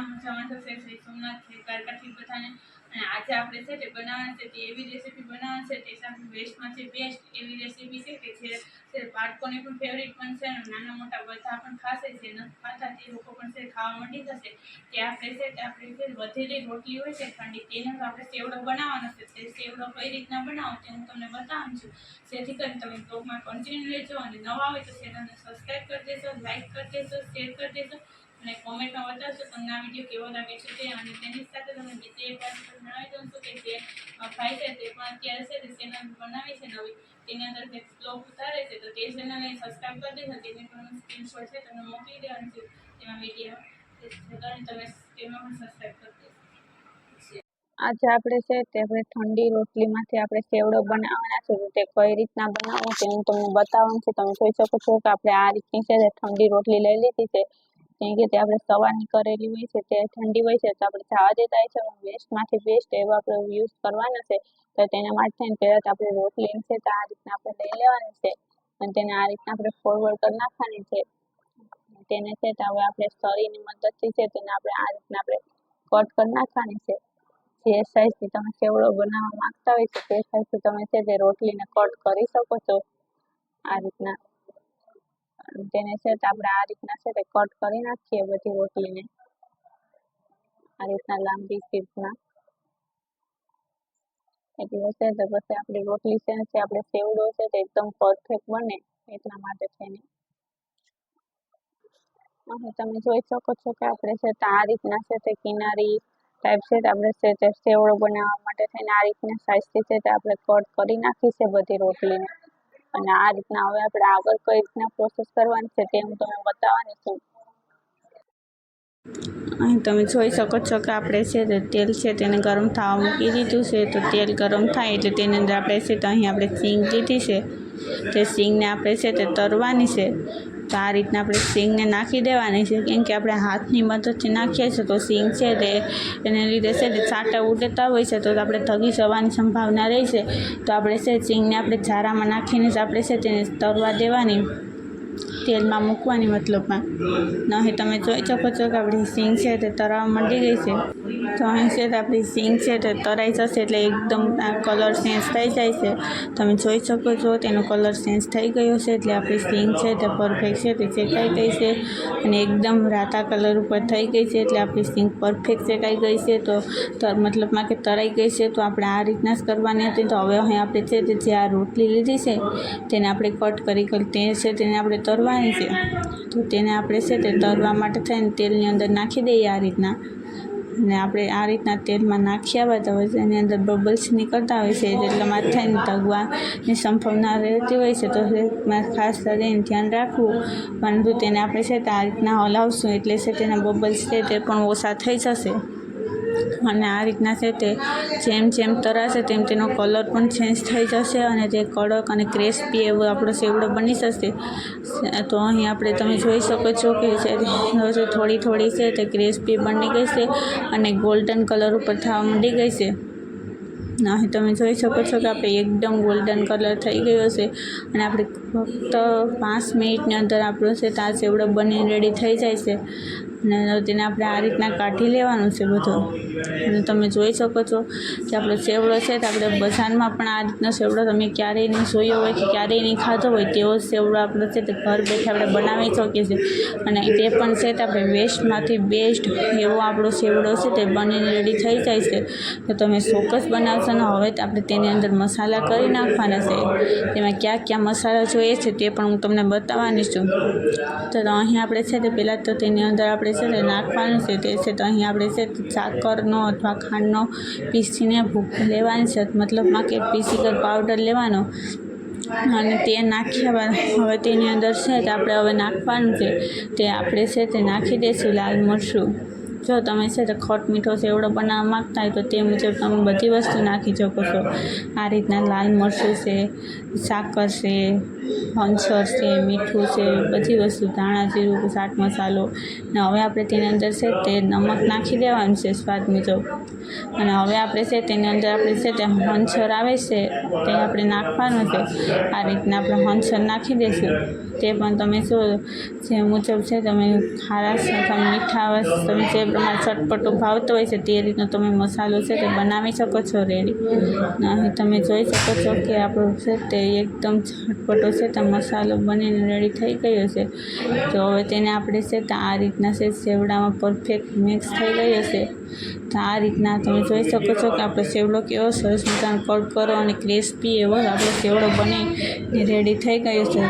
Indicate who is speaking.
Speaker 1: મજામાં થશે શ્રી સોમનાથ દ્વારકાથી બધાને। અને આજે આપણે છે તે બનાવવાના છે તે એવી રેસીપી બનાવવાના છે તે સાથે બેસ્ટમાંથી બેસ્ટ એવી રેસીપી છે કે જે બાળકોને પણ ફેવરિટ બનશે અને નાના મોટા બધા પણ ખાશે, જે નથી ખાતા તે લોકો પણ છે ખાવા માંડી જશે। કે આપણે છે તે આપણે જે વધેલી રોટલી હોય છે ઠંડી તેનો આપણે સેવડો બનાવવાનો છે। તે સેવડો કઈ રીતના બનાવો તે હું તમને બતાવું છું, જેથી કરીને તમે બ્લોગમાં કન્ટિન્યુ રહેજો। અને નવા હોય તો ચેનલને સબસ્ક્રાઈબ કરી દેજો, લાઈક કરી દેજો, શેર કરી દેજો અને કોમેન્ટમાં બતાવજો તમને આ વિડીયો કેવો લાગે છે તે। અને તેની સાથે તમે બીજી એક વાત જણાવી દઉં છું કે જે ભાઈ છે તે પણ અત્યારે છે તે ચેનલ બનાવી છે નવી, તેની અંદર જે બ્લોગ ઉતારે છે તો તે ચેનલને સબસ્ક્રાઈબ કરી દેજો। તેની પણ સ્ક્રીનશોટ છે તમને મોકલી દેવાની છે તેમાં વિડીયો, જેથી તમે તેમાં પણ સબસ્ક્રાઈબ કરી દેજો।
Speaker 2: આજે આપણે છે તે આપણે ઠંડી રોટલીમાંથી આપણે સેવડો બનાવવાના છે, તો તે કઈ રીતના બનાવવું તે હું તમને બતાવવાનું છું। તમે જોઈ શકો છો કે આપણે આ રીતની છે તે ઠંડી રોટલી લઈ લીધી છે, કેમ કે તે આપણે સવારની કરેલી હોય છે તે ઠંડી હોય છે તો આપણે જવા દેતા હોય છે। બેસ્ટમાંથી બેસ્ટ એવો આપણે યુઝ કરવાનો છે, તો તેના માટે પહેલાં તો આપણે રોટલી છે તો આ રીતના આપણે લઈ લેવાની છે અને તેને આ રીતના આપણે ફોરવર્ડ કરી નાખવાની છે। તેને છે તો હવે આપણે સરીની મદદથી છે તેને આપણે આ રીતના આપણે કટ કરી નાખવાની છે। જે સાઈઝથી તમે સેવડો બનાવવા માંગતા હોય તો તે સાઈઝથી તમે છે તે રોટલીને કટ કરી શકો છો આ રીતના। તેને છે તો આપણે આ રીતના છે તે કટ કરી નાખીએ બધી રોટલીને આ રીતના લાંબી શીટમાં, એટલે છે તો પછી આપણી રોટલી છે તે આપણે સેવડો છે તે એકદમ પરફેક્ટ બને એટલા માટે થઈને। અહીં તમે જોઈ શકો છો કે આપણે છે તો આ રીતના છે તે કિનારી ટાઈપ છે આપણે છે તે સેવડો બનાવવા માટે થઈને આ રીતના સાઈઝથી છે તે આપણે કટ કરી નાખી છે બધી રોટલીને। અને આ રીતના હવે આપણે આગળ કઈ રીતના પ્રોસેસ કરવાની છે તે હું તમને બતાવવાની છું। અહીં તમે જોઈ શકો છો કે આપણે છે તે તેલ છે તેને ગરમ થવા મૂકી દીધું છે, તો તેલ ગરમ થાય એટલે તેની અંદર આપણે છે તો અહીં આપણે સિંગ લીધી છે, તે સિંગને આપણે છે તે તરવાની છે। તો આ રીતના આપણે સિંગને નાખી દેવાની છે, કેમ કે આપણે હાથની મદદથી નાખીએ છીએ તો સિંગ છે તે એને લીધે છે તે છાંટા ઉડતા હોય છે તો આપણે ધગી જવાની સંભાવના રહેશે। તો આપણે છે સિંગને આપણે ઝારામાં નાખીને જ આપણે છે તેને તરવા દેવાની, તેલમાં મૂકવાની મતલબમાં। અહીં તમે જોઈ શકો છો કે આપણી સિંગ છે તે તરવા માંડી ગઈ છે, તો અહીં છે આપણી સિંગ છે તે તરાઈ જશે એટલે એકદમ આ કલર ચેન્જ થઈ જાય છે। તમે જોઈ શકો છો તેનો કલર ચેન્જ થઈ ગયો છે એટલે આપણી સિંગ છે તે પરફેક્ટ છે તે શેકાઈ ગઈ છે અને એકદમ રાતા કલર ઉપર થઈ ગઈ છે એટલે આપણી સિંગ પરફેક્ટ શેકાઈ ગઈ છે। તો મતલબમાં કે તરાઈ ગઈ છે, તો આપણે આ રીતના જ કરવાની હતી। તો હવે અહીં આપણે છે તે જે આ રોટલી લીધી છે તેને આપણે કટ કરી તે છે તેને આપણે તરવાની છે, તો તેને આપણે છે તે તરવા માટે થઈને તેલની અંદર નાખી દઈએ આ રીતના। અને આપણે આ રીતના તેલમાં નાખ્યા બાદ હવે તેની અંદર બબલ્સ નીકળતા હોય છે એટલામાં થઈને તગવાની સંભાવના રહેતી હોય છે, તો ખાસ કરીને ધ્યાન રાખવું। પરંતુ તેને આપણે છે તે આ રીતના હલાવશું એટલે છે તેના બબલ્સ છે તે પણ ઓછા થઈ જશે। અને આ રીતના છે તે જેમ જેમ તરાશે તેમ તેનો કલર પણ ચેન્જ થઈ જશે અને તે કડક અને ક્રિસ્પી એવો આપણો સેવડો બની જશે। તો અહીં આપણે તમે જોઈ શકો છો કે થોડી થોડી છે તે ક્રિસ્પી બની ગઈ છે અને ગોલ્ડન કલર ઉપર થવા માંડી ગઈ છે। અહીં તમે જોઈ શકો છો કે આપણે એકદમ ગોલ્ડન કલર થઈ ગયો છે અને આપણે ફક્ત 5 મિનિટની અંદર આપણો છે તો આ સેવડો બની રેડી થઈ જાય છે અને તેને આપણે આ રીતના કાઢી લેવાનું છે બધું। અને તમે જોઈ શકો છો કે આપણો સેવડો છે તો આપણે બજારમાં પણ આ રીતનો સેવડો તમે ક્યારેય નહીં જોયો હોય કે ક્યારેય નહીં ખાધો હોય તેવો સેવડો આપણો છે તે ઘર બેઠા આપણે બનાવી શકીએ છીએ। અને તે પણ છે તો આપણે બેસ્ટમાંથી બેસ્ટ એવો આપણો સેવડો છે તે બનીને રેડી થઈ જાય છે। તો તમે ચોક્કસ બનાવશો ને। હવે આપણે તેની અંદર મસાલા કરી નાખવાના છે, તેમાં ક્યાં ક્યાં મસાલા જોઈએ છે તે પણ હું તમને બતાવવાની છું। તો અહીં આપણે છે તે પહેલાં તો તેની અંદર આપણે છે તે નાખવાનું છે તે છે તો અહીં આપણે છે સાકરનો અથવા ખાંડનો પીસીને ભૂકો લેવાની છે, મતલબમાં કે પીસીકર પાવડર લેવાનો અને તે નાખ્યા બાદ હવે તેની અંદર છે તે આપણે હવે નાખવાનું છે તે આપણે છે તે નાખી દઈશું લાલ મરચું। જો તમે છે તો ખટ મીઠો સેવડો બનાવવા માગતા હોય તો તે મુજબ તમે બધી વસ્તુ નાખી શકો છો। આ રીતના લાલ મરચું છે, સાકર છે, હંચર છે, મીઠું છે, બધી વસ્તુ, ધાણા જીરું, ચાટ મસાલો. અને હવે આપણે તેની અંદર છે તે નમક નાખી દેવાનું છે સ્વાદ મુજબ. અને હવે આપણે છે તેની અંદર આપણે છે તે હંચર આવે છે તે આપણે નાખવાનું છે. આ રીતના આપણે હંચર નાખી દઈશું. તે પણ તમે જો જે મુજબ છે તમે ખારાશ અથવા મીઠા તમે જે પ્રમાણે ચટપટું ભાવતો હોય છે તે રીતનો તમે મસાલો છે તે બનાવી શકો છો રેડી. અહીં તમે જોઈ શકો છો કે આપણો છે તે એકદમ ચટપટો છે તે મસાલો બનીને રેડી થઈ ગયો છે. તો હવે તેને આપણે છે તો આ રીતના છે સેવડામાં પરફેક્ટ મિક્સ થઈ ગયો છે. તો આ રીતના તમે જોઈ શકો છો કે આપણો સેવડો કેવો સરસ મજાનો કડકરો અને ક્રિસ્પી એવો આપણો સેવડો બની રેડી થઈ ગયો છે.